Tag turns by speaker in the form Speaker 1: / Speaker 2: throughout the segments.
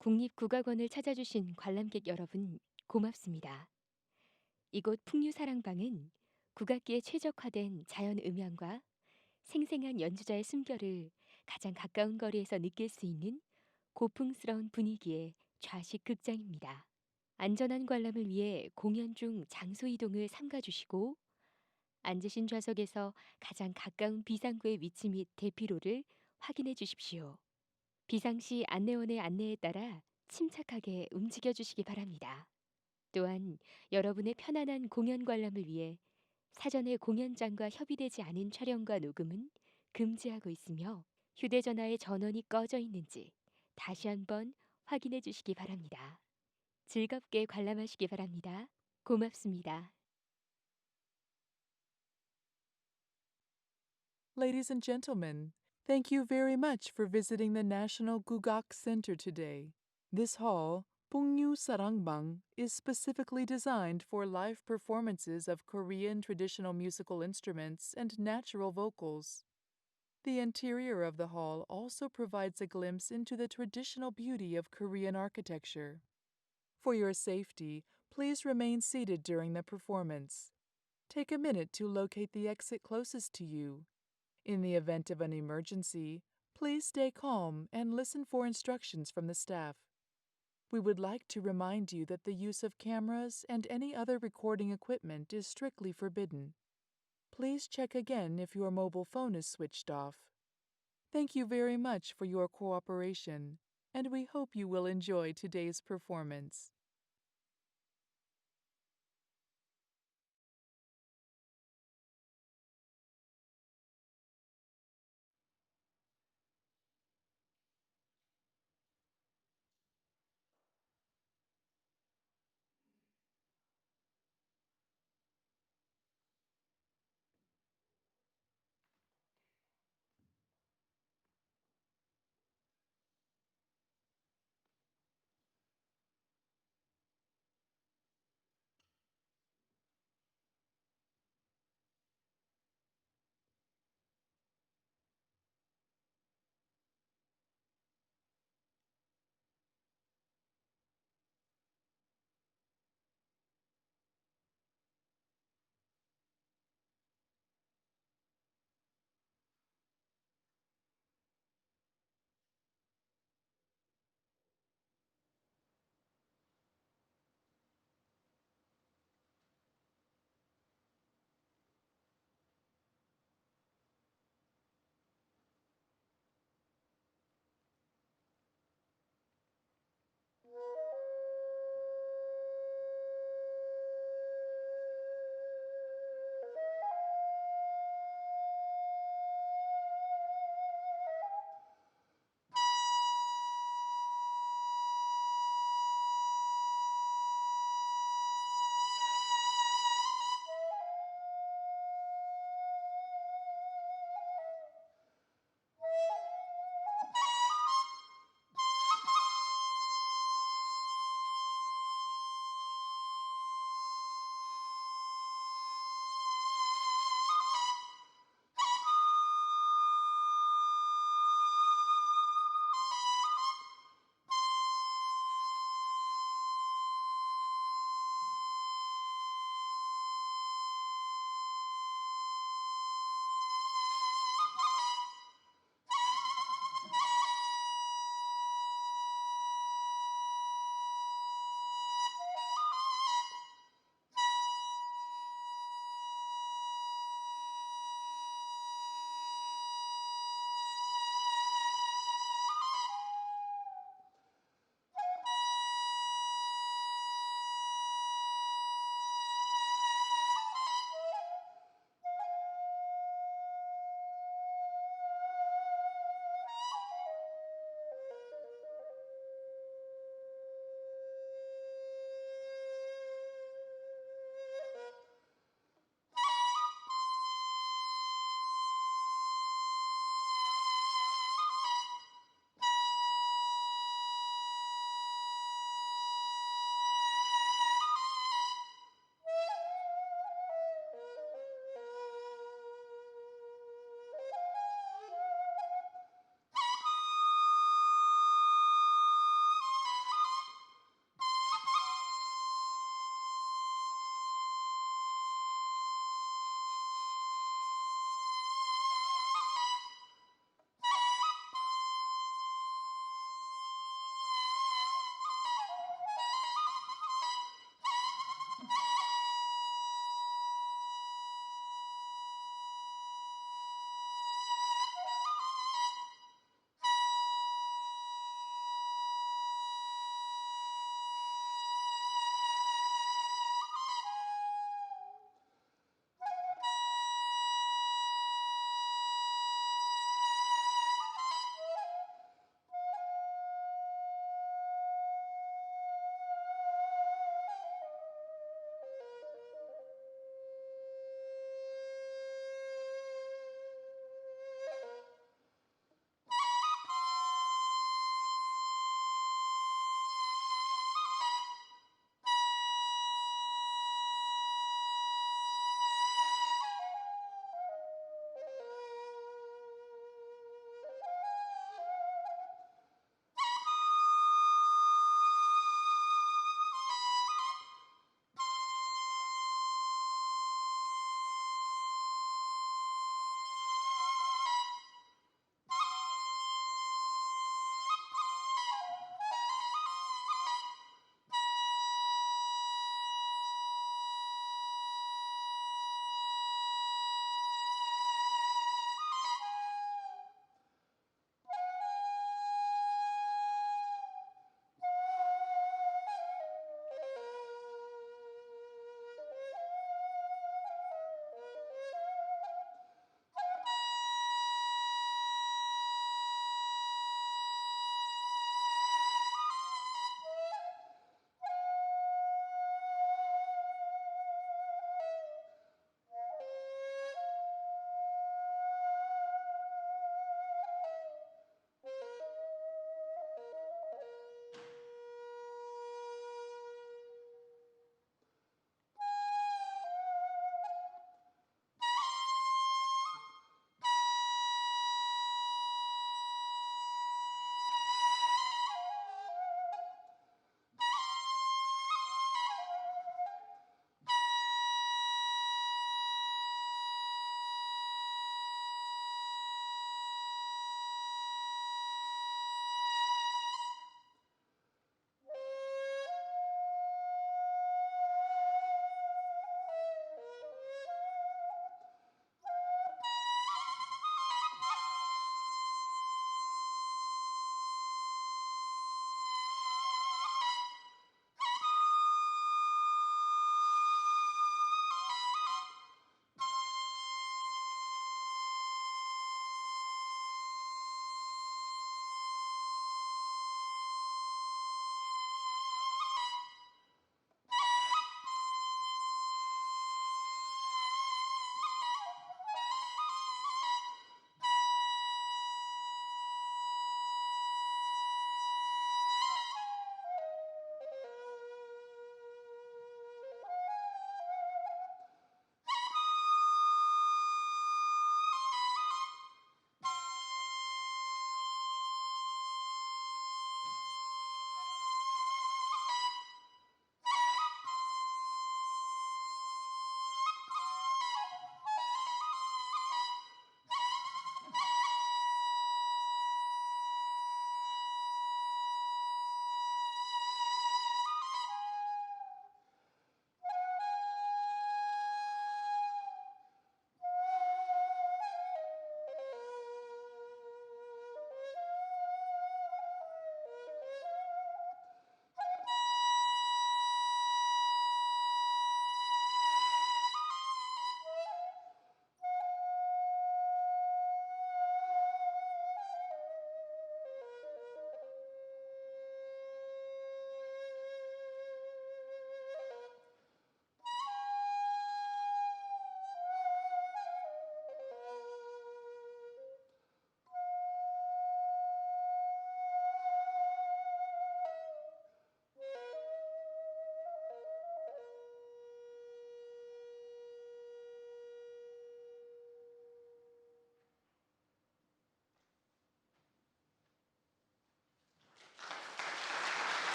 Speaker 1: 국립국악원을 찾아주신 관람객 여러분, 고맙습니다. 이곳 풍류사랑방은 국악기에 최적화된 자연 음향과 생생한 연주자의 숨결을 가장 가까운 거리에서 느낄 수 있는 고풍스러운 분위기의 좌식 극장입니다. 안전한 관람을 위해 공연 중 장소 이동을 삼가주시고 앉으신 좌석에서 가장 가까운 비상구의 위치 및 대피로를 확인해 주십시오. 비상시 안내원의 안내에 따라 침착하게 움직여 주시기 바랍니다. 또한 여러분의 편안한 공연 관람을 위해 사전에 공연장과 협의되지 않은 촬영과 녹음은 금지하고 있으며 휴대전화의 전원이 꺼져 있는지 다시 한번 확인해 주시기 바랍니다. 즐겁게 관람하시기 바랍니다. 고맙습니다.
Speaker 2: Ladies and gentlemen, thank you very much for visiting the National Gugak Center today. This hall, Pungyu Sarangbang, is specifically designed for live performances of Korean traditional musical instruments and natural vocals. The interior of the hall also provides a glimpse into the traditional beauty of Korean architecture. For your safety, please remain seated during the performance. Take a minute to locate the exit closest to you. In the event of an emergency, please stay calm and listen for instructions from the staff. We would like to remind you that the use of cameras and any other recording equipment is strictly forbidden. Please check again if your mobile phone is switched off. Thank you very much for your cooperation, and we hope you will enjoy today's performance.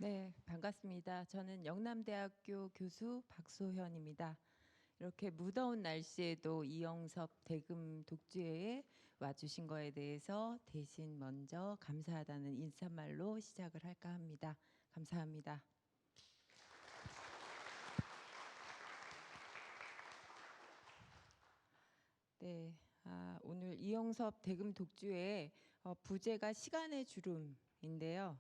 Speaker 3: 네, 반갑습니다. 저는 영남대학교 교수 박소현입니다. 이렇게 무더운 날씨에도 이영섭 대금 독주회에 와주신 거에 대해서 대신 먼저 감사하다는 인사말로 시작을 할까 합니다. 감사합니다. 네, 오늘 이영섭 대금 독주회의 부제가 시간의 주름인데요.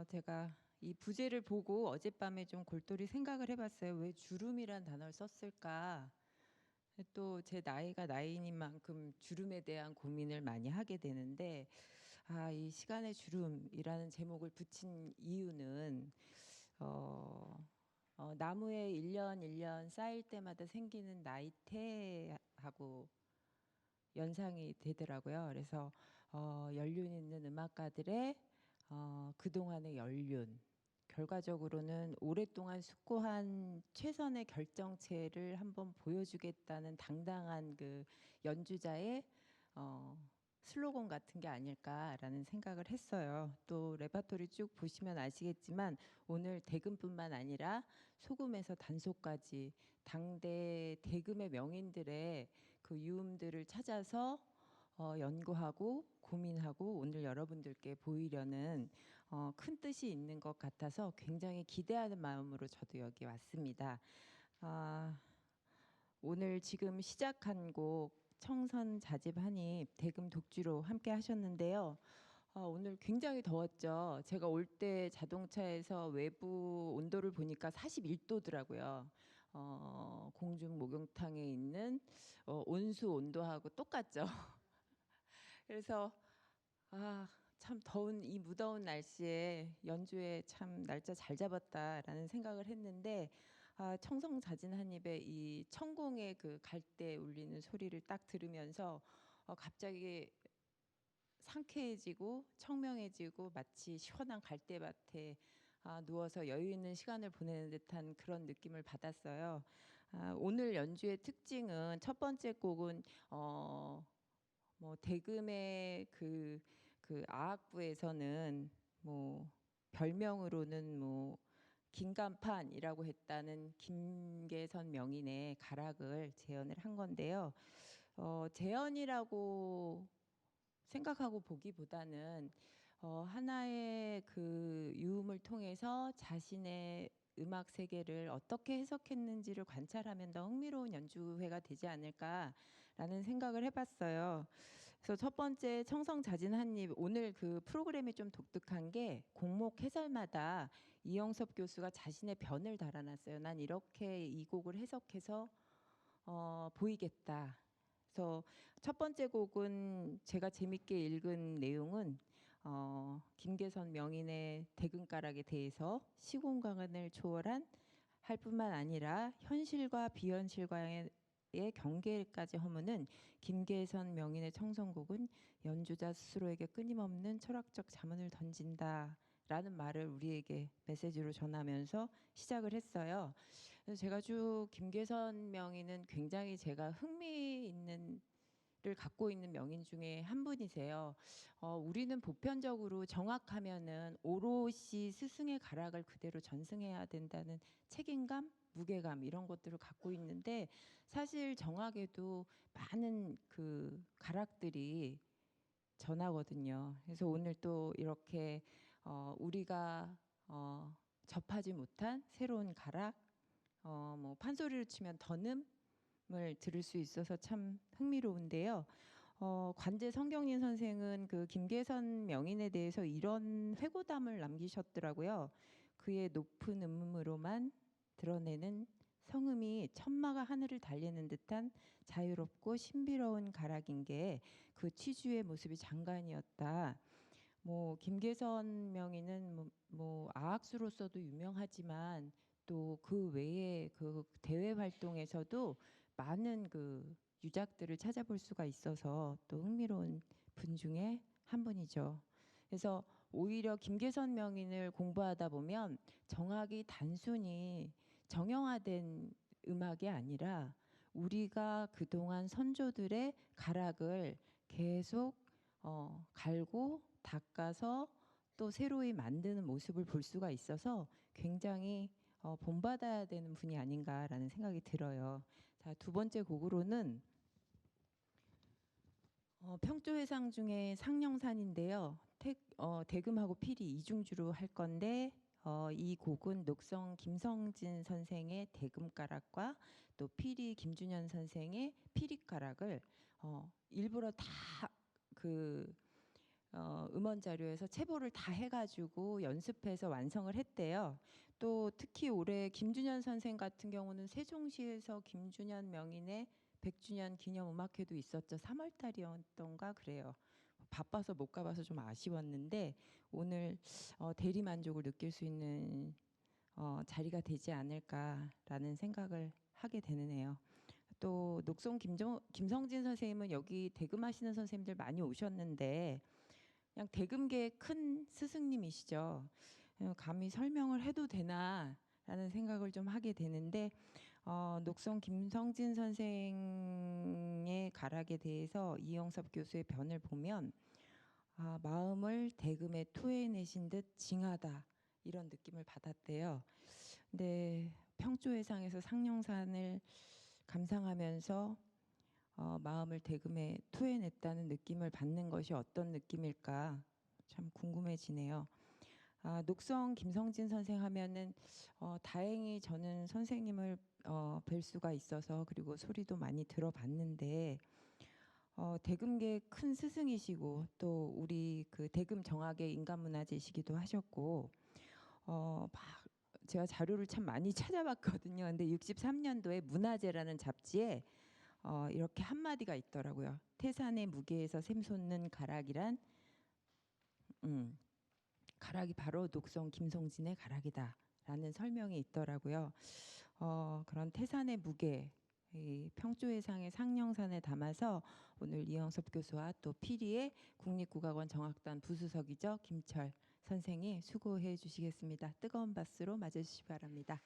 Speaker 3: 제가 이 부제를 보고 어젯밤에 좀 골똘히 생각을 해봤어요. 왜 주름이란 단어를 썼을까? 또 제 나이가 나이인 만큼 주름에 대한 고민을 많이 하게 되는데, 이 시간의 주름이라는 제목을 붙인 이유는 나무에 1년 1년 쌓일 때마다 생기는 나이테하고 연상이 되더라고요. 그래서 연륜 있는 음악가들의 그동안의 연륜, 결과적으로는 오랫동안 숙고한 최선의 결정체를 한번 보여주겠다는 당당한 그 연주자의 슬로건 같은 게 아닐까라는 생각을 했어요. 또 레파토리 쭉 보시면 아시겠지만 오늘 대금뿐만 아니라 소금에서 단소까지 당대 대금의 명인들의 그 유음들을 찾아서 연구하고 고민하고 오늘 여러분들께 보이려는 큰 뜻이 있는 것 같아서 굉장히 기대하는 마음으로 저도 여기 왔습니다. 오늘 지금 시작한 곡 청선 자집 한입 대금 독주로 함께 하셨는데요. 오늘 굉장히 더웠죠. 제가 올 때 자동차에서 외부 온도를 보니까 41도더라고요. 공중 목욕탕에 있는 온수 온도하고 똑같죠. 그래서 참 더운 이 무더운 날씨에 연주에 참 날짜 잘 잡았다라는 생각을 했는데 청성자진 한 입에 이 천공의 그 갈대 울리는 소리를 딱 들으면서 갑자기 상쾌해지고 청명해지고 마치 시원한 갈대밭에 누워서 여유 있는 시간을 보내는 듯한 그런 느낌을 받았어요. 오늘 연주의 특징은 첫 번째 곡은 뭐 대금의 그 아악부에서는 뭐 별명으로는 뭐 긴간판이라고 했다는 김계선 명인의 가락을 재현을 한 건데요. 재현이라고 생각하고 보기보다는 하나의 그 유음을 통해서 자신의 음악 세계를 어떻게 해석했는지를 관찰하면 더 흥미로운 연주회가 되지 않을까라는 생각을 해봤어요. 그래서 첫 번째 청성자진 한입 오늘 그 프로그램이 좀 독특한 게 곡목 해설마다 이영섭 교수가 자신의 변을 달아놨어요. 난 이렇게 이 곡을 해석해서 보이겠다. 그래서 첫 번째 곡은 제가 재밌게 읽은 내용은 김계선 명인의 대금가락에 대해서 시공간을 초월한 할 뿐만 아니라 현실과 비현실과의 경계까지 허무는 김계선 명인의 청성곡은 연주자 스스로에게 끊임없는 철학적 자문을 던진다라는 말을 우리에게 메시지로 전하면서 시작을 했어요. 그래서 제가 쭉 김계선 명인은 굉장히 제가 흥미 있는 를 갖고 있는 명인 중에 한 분이세요. 우리는 보편적으로 정확하면은 오롯이 스승의 가락을 그대로 전승해야 된다는 책임감, 무게감 이런 것들을 갖고 있는데 사실 정확에도 많은 그 가락들이 전하거든요. 그래서 오늘 또 이렇게 우리가 접하지 못한 새로운 가락, 뭐 판소리를 치면 더듬 을 들을 수 있어서 참 흥미로운데요. 관제 성경린 선생은 그 김계선 명인에 대해서 이런 회고담을 남기셨더라고요. 그의 높은 음음으로만 드러내는 성음이 천마가 하늘을 달리는 듯한 자유롭고 신비로운 가락인 게 그 취주의 모습이 장관이었다. 뭐 김계선 명인은 뭐 아악수로서도 유명하지만 또 그 외에 그 대외 활동에서도 많은 그 유작들을 찾아볼 수가 있어서 또 흥미로운 분 중에 한 분이죠. 그래서 오히려 김계선 명인을 공부하다 보면 정악이 단순히 정형화된 음악이 아니라 우리가 그동안 선조들의 가락을 계속 갈고 닦아서 또 새로이 만드는 모습을 볼 수가 있어서 굉장히 본받아야 되는 분이 아닌가라는 생각이 들어요. 자, 두 번째 곡으로는 평조회상 중에 상령산인데요. 대금하고 필이 이중주로 할 건데 이 곡은 녹성 김성진 선생의 대금가락과 또 필이 김준현 선생의 피리가락을 일부러 다 그 음원 자료에서 체보를 다 해가지고 연습해서 완성을 했대요. 또 특히 올해 김준현 선생 같은 경우는 세종시에서 김준현 명인의 100주년 기념 음악회도 있었죠. 3월 달이었던가 그래요. 바빠서 못 가봐서 좀 아쉬웠는데 오늘 대리 만족을 느낄 수 있는 자리가 되지 않을까라는 생각을 하게 되네요. 또 녹송 김성진 선생님은 여기 대금하시는 선생님들 많이 오셨는데 그냥 대금계의 큰 스승님이시죠. 감히 설명을 해도 되나라는 생각을 좀 하게 되는데 녹송 김성진 선생의 가락에 대해서 이영섭 교수의 변을 보면 마음을 대금에 토해내신 듯 징하다 이런 느낌을 받았대요. 근데 평조회상에서 상령산을 감상하면서 마음을 대금에 토해냈다는 느낌을 받는 것이 어떤 느낌일까 참 궁금해지네요. 녹성 김성진 선생 하면은 다행히 저는 선생님을 뵐 수가 있어서 그리고 소리도 많이 들어봤는데 대금계 큰 스승이시고 또 우리 그 대금 정학의 인간문화재시기도 하셨고 막 제가 자료를 참 많이 찾아봤거든요. 근데 63년도에 문화재라는 잡지에 이렇게 한마디가 있더라고요. 태산의 무게에서 샘솟는 가락이란 가락이 바로 녹성 김성진의 가락이다라는 설명이 있더라고요. 그런 태산의 무게, 이 평조회상의 상령산에 담아서 오늘 이영섭 교수와 또 피리의 국립국악원 정악단 부수석이죠. 김철 선생이 수고해 주시겠습니다. 뜨거운 박수로 맞아주시기 바랍니다.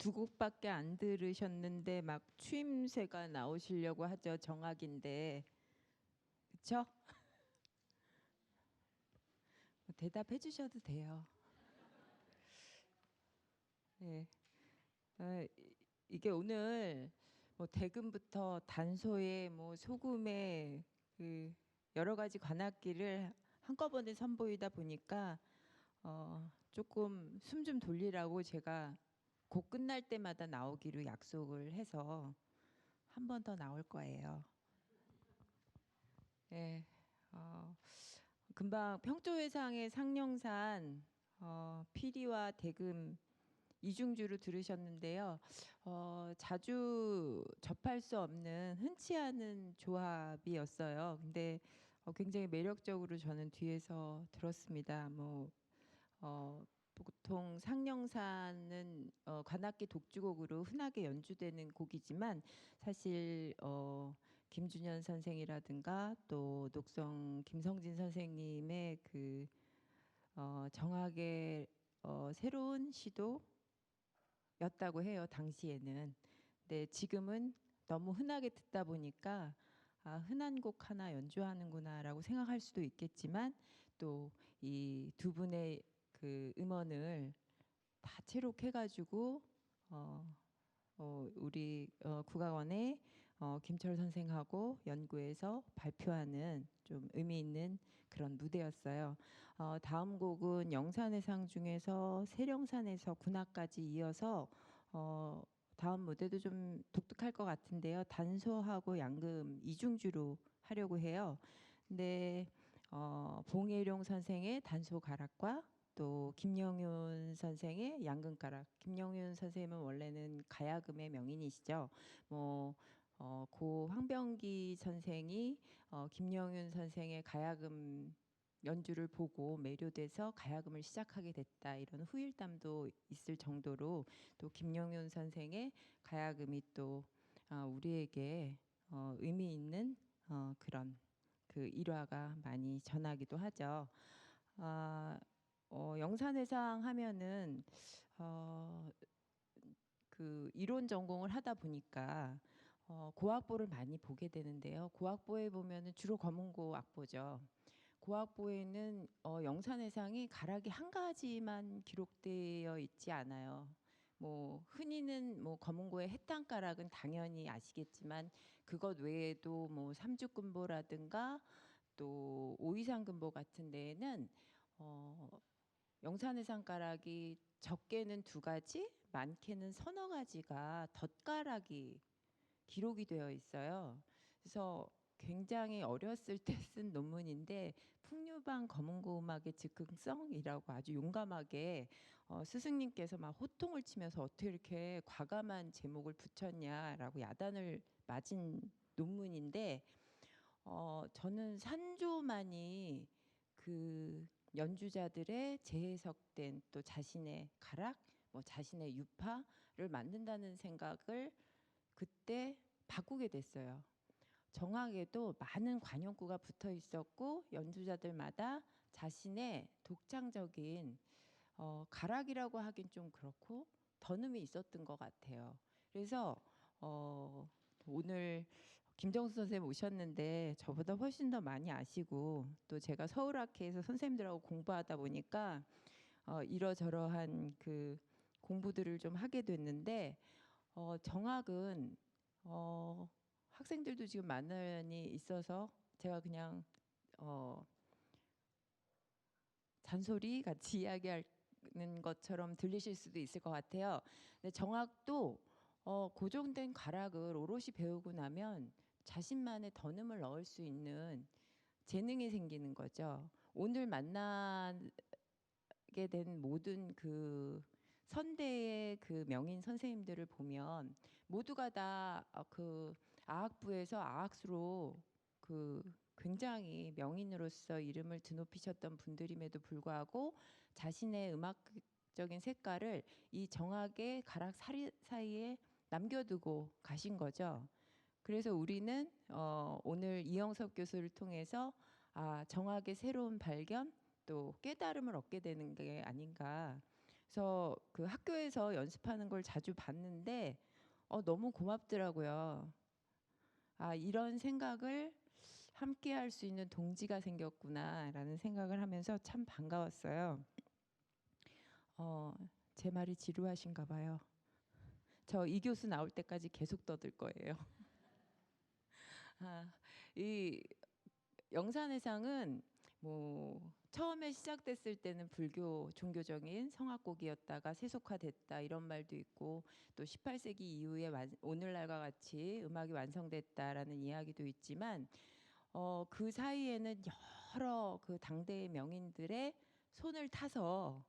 Speaker 3: 두 곡밖에 안 들으셨는데 막 추임새가 나오시려고 하죠. 정악인데. 그렇죠? 대답해 주셔도 돼요. 네. 이게 오늘 뭐 대금부터 단소에 뭐 소금에 그 여러 가지 관악기를 한꺼번에 선보이다 보니까 조금 숨 좀 돌리라고 제가 곡 끝날 때마다 나오기로 약속을 해서 한 번 더 나올 거예요. 네. 금방 평조회상의 상령산 피리와 대금 이중주로 들으셨는데요. 자주 접할 수 없는 흔치 않은 조합이었어요. 근데 굉장히 매력적으로 저는 뒤에서 들었습니다. 보통 상령산은 관악기 독주곡으로 흔하게 연주되는 곡이지만 사실 김준현 선생이라든가 또 녹성 김성진 선생님의 그 정악의 새로운 시도였다고 해요. 당시에는. 근데 지금은 너무 흔하게 듣다 보니까 흔한 곡 하나 연주하는구나라고 생각할 수도 있겠지만 또 이 두 분의 그 음원을 다 채록해가지고 우리 국악원의 김철 선생하고 연구해서 발표하는 좀 의미 있는 그런 무대였어요. 다음 곡은 영산의상 중에서 세령산에서 군악까지 이어서 다음 무대도 좀 독특할 것 같은데요. 단소하고 양금 이중주로 하려고 해요. 근데 봉혜룡 선생의 단소 가락과 또 김영윤 선생의 양금가락. 김영윤 선생님은 원래는 가야금의 명인이시죠. 고 황병기 선생이 김영윤 선생의 가야금 연주를 보고 매료돼서 가야금을 시작하게 됐다 이런 후일담도 있을 정도로 또 김영윤 선생의 가야금이 또 우리에게 의미 있는 그런 그 일화가 많이 전하기도 하죠. 영산회상 하면은 그 이론 전공을 하다 보니까 고악보를 많이 보게 되는데요. 고악보에 보면은 주로 검은고 악보죠. 고악보에는 영산회상이 가락이 한 가지만 기록되어 있지 않아요. 흔히는 검은고의 해땅가락은 당연히 아시겠지만 그것 외에도 삼죽금보라든가 또 오이상금보 같은 데에는 영산회상가락이 적게는 두 가지, 많게는 서너 가지가 덧가락이 기록이 되어 있어요. 그래서 굉장히 어렸을 때 쓴 논문인데 풍류방 검은고 음악의 즉흥성이라고 아주 용감하게 스승님께서 막 호통을 치면서 어떻게 이렇게 과감한 제목을 붙였냐라고 야단을 맞은 논문인데 저는 산조만이 그 연주자들의 재해석된 또 자신의 가락, 자신의 유파를 만든다는 생각을 그때 바꾸게 됐어요. 정악에도 많은 관용구가 붙어 있었고 연주자들마다 자신의 독창적인 가락이라고 하긴 좀 그렇고 던음이 있었던 것 같아요. 그래서 오늘 김정수 선생님 오셨는데 저보다 훨씬 더 많이 아시고 또 제가 서울학회에서 선생님들하고 공부하다 보니까 이러저러한 그 공부들을 좀 하게 됐는데 정악은 학생들도 지금 많이 있어서 제가 그냥 잔소리 같이 이야기하는 것처럼 들리실 수도 있을 것 같아요. 근데 정악도 고정된 가락을 오롯이 배우고 나면 자신만의 던음을 넣을 수 있는 재능이 생기는 거죠. 오늘 만나게 된 모든 그 선대의 그 명인 선생님들을 보면 모두가 다 그 아학부에서 아학수로 그 굉장히 명인으로서 이름을 드높이셨던 분들임에도 불구하고 자신의 음악적인 색깔을 이 정악의 가락 사이에 남겨두고 가신 거죠. 그래서 우리는 오늘 이영섭 교수를 통해서 정악의 새로운 발견 또 깨달음을 얻게 되는 게 아닌가. 그래서 그 학교에서 연습하는 걸 자주 봤는데 너무 고맙더라고요. 아, 이런 생각을 함께 할 수 있는 동지가 생겼구나라는 생각을 하면서 참 반가웠어요. 제 말이 지루하신가 봐요. 저 이 교수 나올 때까지 계속 떠들 거예요. 아, 이 영산회상은 뭐 처음에 시작됐을 때는 불교 종교적인 성악곡이었다가 세속화됐다 이런 말도 있고, 또 18세기 이후에 오늘날과 같이 음악이 완성됐다라는 이야기도 있지만 그 사이에는 여러 그 당대의 명인들의 손을 타서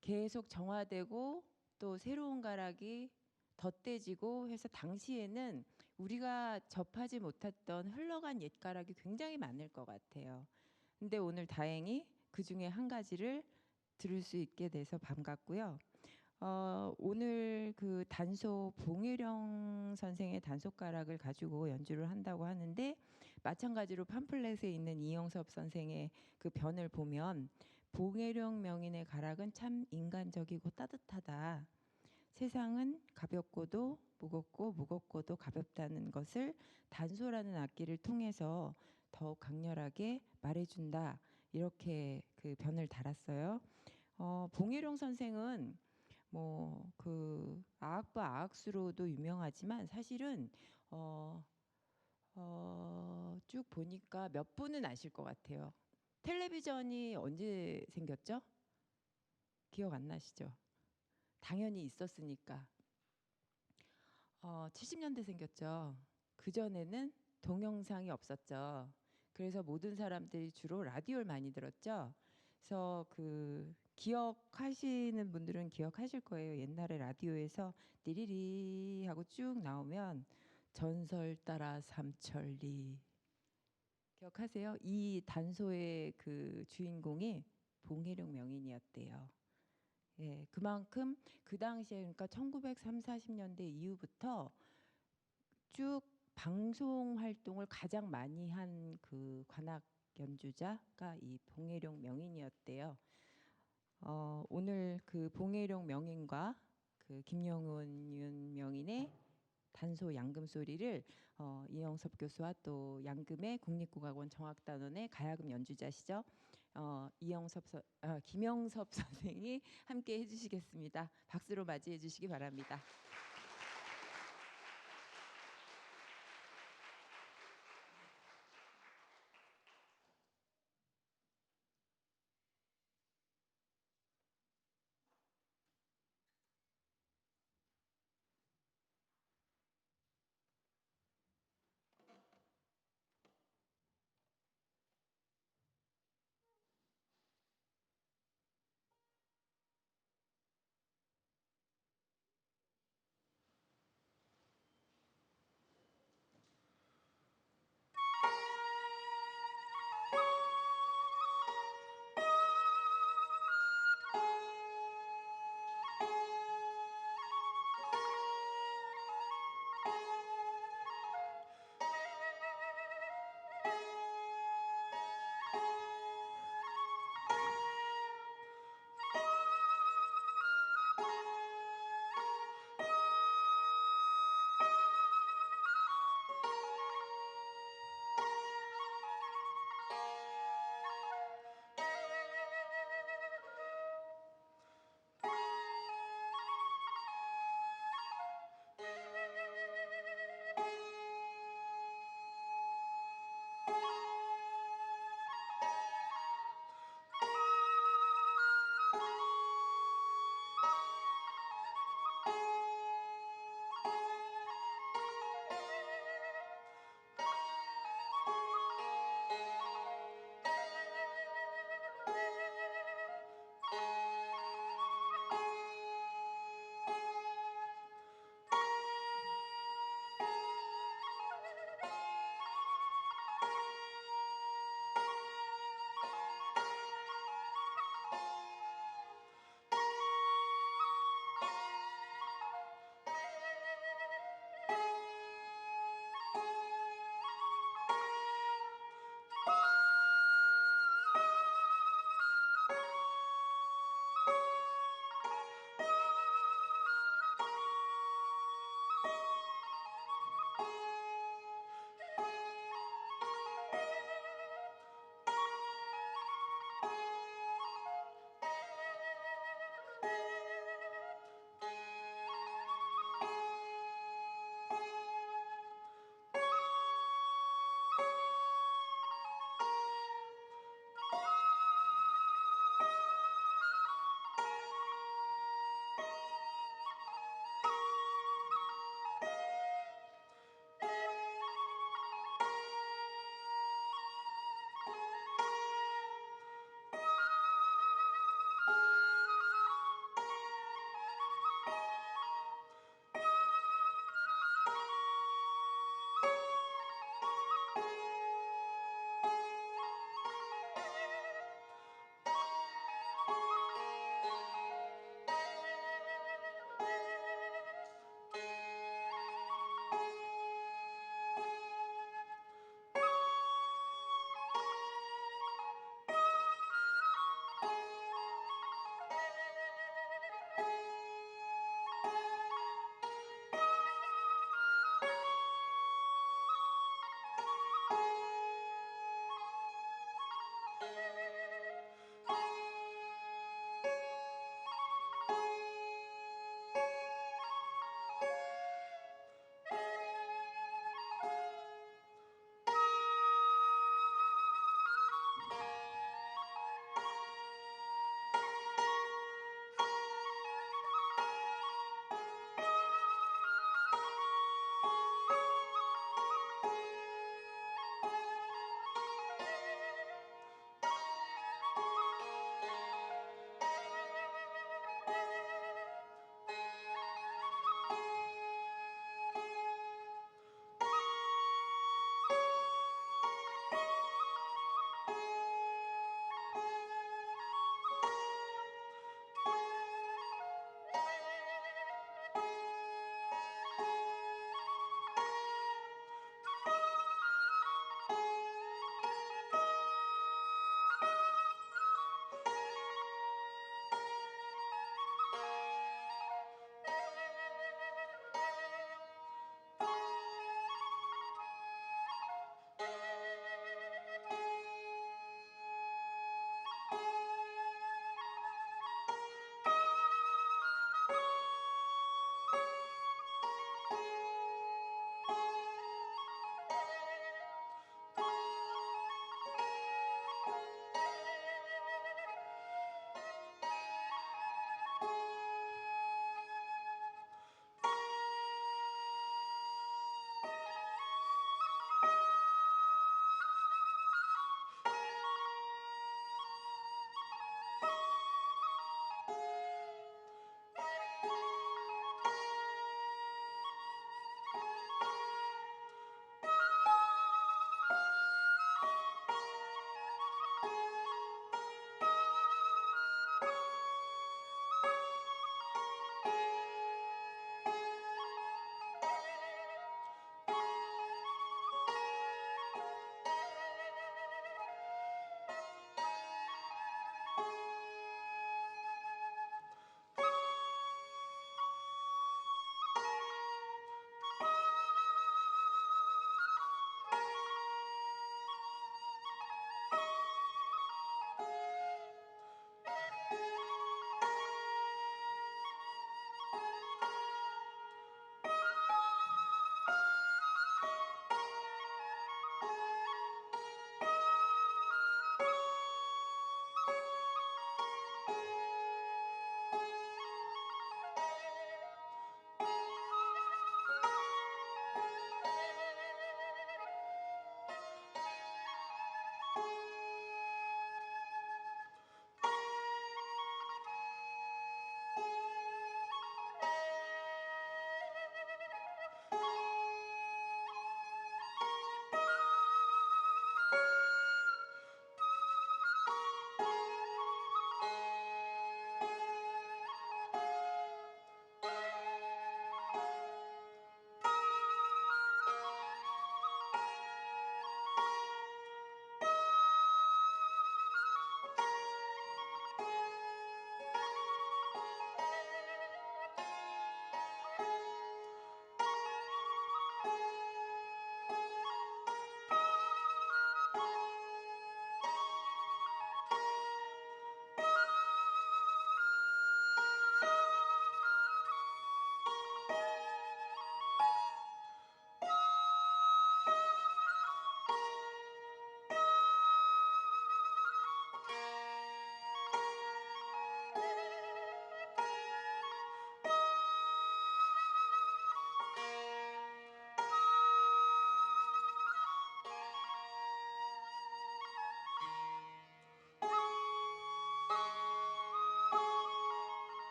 Speaker 3: 계속 정화되고 또 새로운 가락이 덧대지고 해서 당시에는 우리가 접하지 못했던 흘러간 옛가락이 굉장히 많을 것 같아요. 근데 오늘 다행히 그 중에 한 가지를 들을 수 있게 돼서 반갑고요. 오늘 그 단소 봉혜령 선생의 단소가락을 가지고 연주를 한다고 하는데, 마찬가지로 팜플렛에 있는 이영섭 선생의 그 변을 보면 봉혜령 명인의 가락은 참 인간적이고 따뜻하다. 세상은 가볍고도 무겁고 무겁고도 가볍다는 것을 단소라는 악기를 통해서 더욱 강렬하게 말해준다. 이렇게 그 변을 달았어요. 봉혜령 선생은 뭐 그 아악바 아악수로도 유명하지만 사실은 쭉 보니까 몇 분은 아실 것 같아요. 텔레비전이 언제 생겼죠? 기억 안 나시죠? 당연히 있었으니까. 70년대 생겼죠. 그전에는 동영상이 없었죠. 그래서 모든 사람들이 주로 라디오를 많이 들었죠. 그래서 그 기억하시는 분들은 기억하실 거예요. 옛날에 라디오에서 띠리리 하고 쭉 나오면 전설 따라 삼천리. 기억하세요? 이 단소의 그 주인공이 봉혜룡 명인이었대요. 예, 그만큼 그 당시에, 그러니까 1930, 40년대 이후부터 쭉 방송 활동을 가장 많이 한 그 관악 연주자가 이 봉혜룡 명인이었대요. 오늘 그 봉혜룡 명인과 그 김영훈 윤 명인의 단소 양금 소리를 이영섭 교수와 또 양금의 국립국악원 정악단원의 가야금 연주자시죠. 김영섭 선생이 함께 해주시겠습니다. 박수로 맞이해 주시기 바랍니다.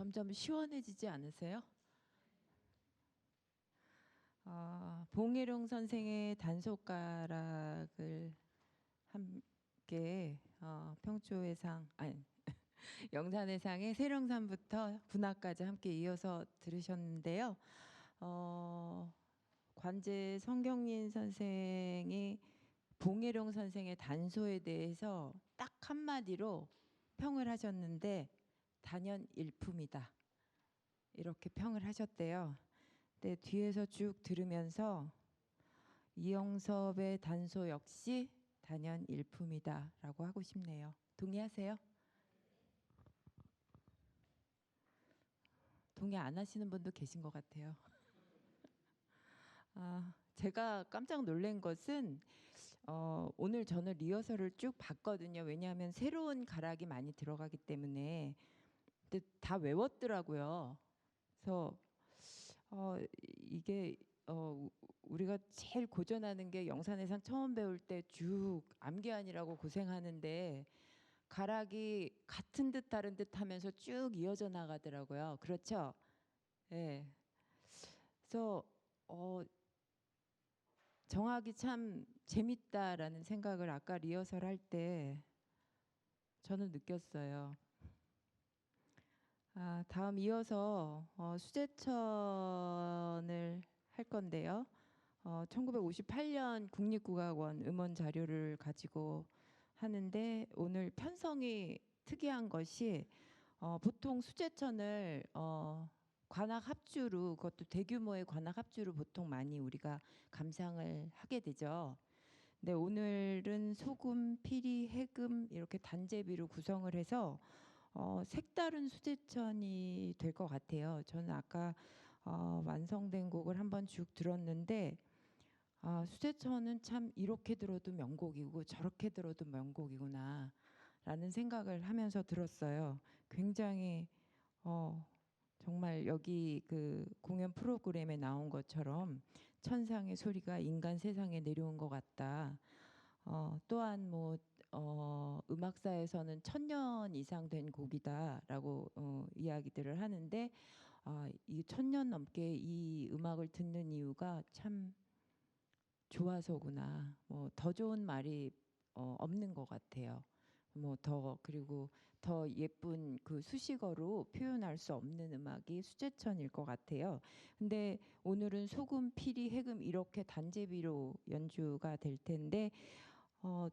Speaker 3: 점점 시원해지지 않으세요? 봉혜룡 선생의 단손가락을 함께 평초회상 아니 영산회상의 세령산부터 군악까지 함께 이어서 들으셨는데요. 관제 성경린 선생이 봉혜룡 선생의 단소에 대해서 딱 한마디로 평을 하셨는데 단연일품이다 이렇게 평을 하셨대요. 근데 뒤에서 쭉 들으면서 이영섭의 단소 역시 단연일품이다라고 하고 싶네요. 동의하세요? 동의 안 하시는 분도 계신 것 같아요. 제가 깜짝 놀란 것은 오늘 저는 리허설을 쭉 봤거든요. 왜냐하면 새로운 가락이 많이 들어가기 때문에. 근데 다 외웠더라고요. 그래서 이게 우리가 제일 고전하는 게 영산회상 처음 배울 때 쭉 암기하느라고 고생하는데 가락이 같은 듯 다른 듯 하면서 쭉 이어져 나가더라고요. 그렇죠? 예. 그래서 정하기 참 재밌다라는 생각을 아까 리허설 할 때 저는 느꼈어요. 다음 이어서 수제천을 할 건데요. 1958년 국립국악원 음원 자료를 가지고 하는데 오늘 편성이 특이한 것이 보통 수제천을 관악 합주로 그것도 대규모의 관악 합주로 보통 많이 우리가 감상을 하게 되죠. 근데 오늘은 소금, 피리, 해금 이렇게 단제비로 구성을 해서 색다른 수제천이 될 것 같아요. 저는 아까 완성된 곡을 한번 쭉 들었는데 수제천은 참 이렇게 들어도 명곡이고 저렇게 들어도 명곡이구나 라는 생각을 하면서 들었어요. 굉장히 정말 여기 그 공연 프로그램에 나온 것처럼 천상의 소리가 인간 세상에 내려온 것 같다. 또한 뭐 음악사에서는 1000년 이상 된 곡이다라고 이야기들을 하는데 이 1000년 넘게 이 음악을 듣는 이유가 참 좋아서구나. 뭐 더 좋은 말이 없는 것 같아요. 뭐 그리고 더 예쁜 그 수식어로 표현할 수 없는 음악이 수제천일 것 같아요. 근데 오늘은 소금, 피리, 해금 이렇게 단제비로 연주가 될 텐데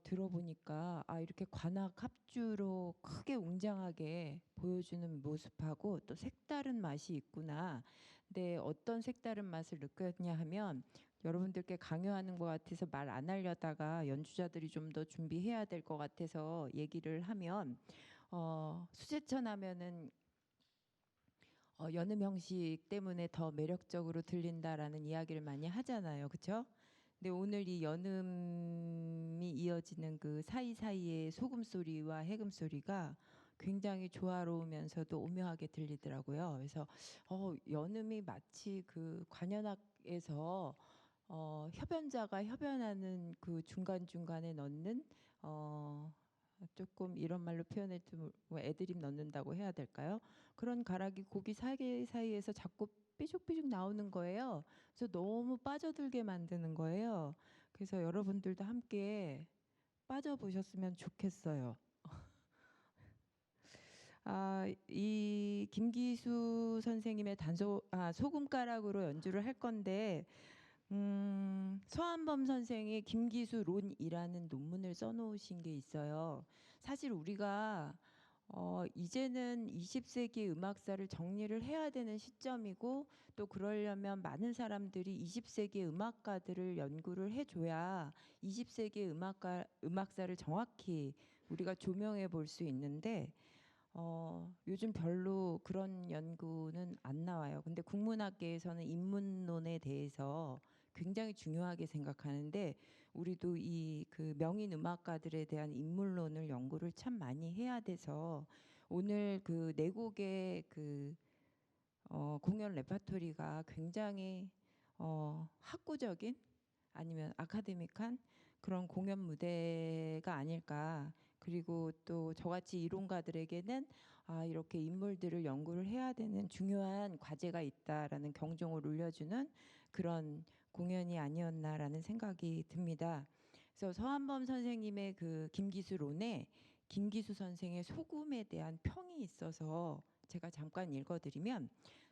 Speaker 3: 들어보니까 이렇게 관악 합주로 크게 웅장하게 보여주는 모습하고 또 색다른 맛이 있구나. 근데 어떤 색다른 맛을 느꼈냐 하면 여러분들께 강요하는 것 같아서 말 안 하려다가 연주자들이 좀 더 준비해야 될 것 같아서 얘기를 하면 수제천 하면은 연음 형식 때문에 더 매력적으로 들린다라는 이야기를 많이 하잖아요. 그렇죠? 근데 오늘 이 연음이 이어지는 그 사이사이의 소금 소리와 해금 소리가 굉장히 조화로우면서도 오묘하게 들리더라고요. 그래서 연음이 마치 그 관현악에서 협연자가 협연하는 그 중간중간에 넣는 조금 이런 말로 표현해 좀 애드립 넣는다고 해야 될까요? 그런 가락이 곡이 사이사이에서 자꾸 삐죽삐죽 나오는 거예요. 그래서 너무 빠져들게 만드는 거예요. 그래서 여러분들도 함께 빠져보셨으면 좋겠어요. 이 김기수 선생님의 소금가락으로 연주를 할 건데 서한범 선생이 김기수론이라는 논문을 써놓으신 게 있어요. 사실 우리가 이제는 20세기 음악사를 정리를 해야 되는 시점이고 또 그러려면 많은 사람들이 20세기 음악가들을 연구를 해줘야 20세기 음악사를 정확히 우리가 조명해 볼 수 있는데 요즘 별로 그런 연구는 안 나와요. 근데 국문학계에서는 인문론에 대해서 굉장히 중요하게 생각하는데 우리도 이 그 명인 음악가들에 대한 인문론을 연구를 참 많이 해야 돼서 오늘 그 네 곡의 그 공연 레퍼토리가 굉장히 학구적인 아니면 아카데믹한 그런 공연 무대가 아닐까. 그리고 또 저같이 이론가들에게는 이렇게 인물들을 연구를 해야 되는 중요한 과제가 있다라는 경종을 울려주는 그런 공연이 아니었나라는 생각이 듭니다. 그래서 서한범 선생님의 그 김기수론에 김기수 선생의 소금에 대한 평이 있어서 제가 잠깐 읽어드리면,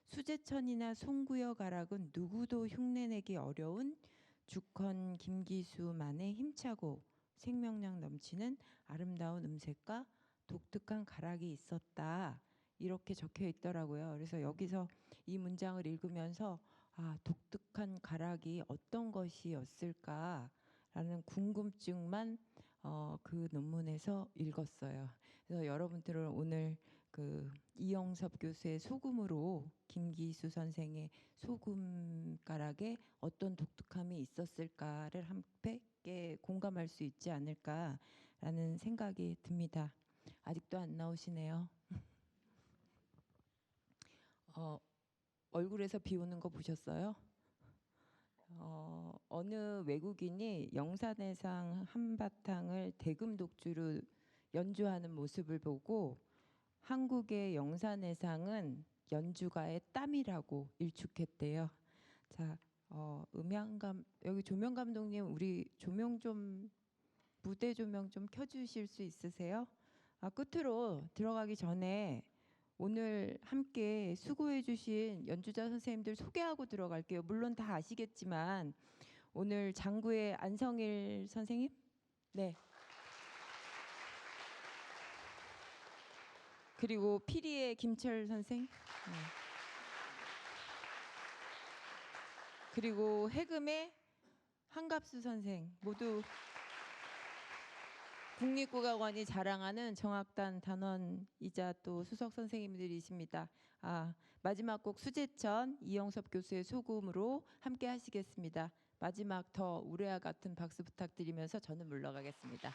Speaker 3: 수제천이나 송구여 가락은 누구도 흉내내기 어려운 주컨 김기수만의 힘차고 생명력 넘치는 아름다운 음색과 독특한 가락이 있었다, 이렇게 적혀 있더라고요. 그래서 여기서 이 문장을 읽으면서 독특한 가락이 어떤 것이었을까라는 궁금증만 그 논문에서 읽었어요. 그래서 여러분들은 오늘 그 이영섭 교수의 소금으로 김기수 선생의 소금 가락에 어떤 독특함이 있었을까를 함께 공감할 수 있지 않을까라는 생각이 듭니다. 아직도 안 나오시네요. 얼굴에서 비 오는 거 보셨어요? 어느 외국인이 영산해상 한바탕을 대금 독주로 연주하는 모습을 보고 한국의 영산해상은 연주가의 땀이라고 일축했대요. 자, 음향감 여기 조명 감독님, 우리 조명 좀, 무대 조명 좀 켜주실 수 있으세요? 끝으로 들어가기 전에 오늘 함께 수고해주신 연주자 선생님들 소개하고 들어갈게요. 물론 다 아시겠지만 오늘 장구의 안성일 선생님, 네. 그리고 피리의 김철 선생, 네. 그리고 해금의 한갑수 선생, 모두 국립국악원이 자랑하는 정악단 단원이자 또 수석 선생님들이십니다. 마지막 곡 수제천 이영섭 교수의 소금으로 함께 하시겠습니다. 마지막 더 우레와 같은 박수 부탁드리면서 저는 물러가겠습니다.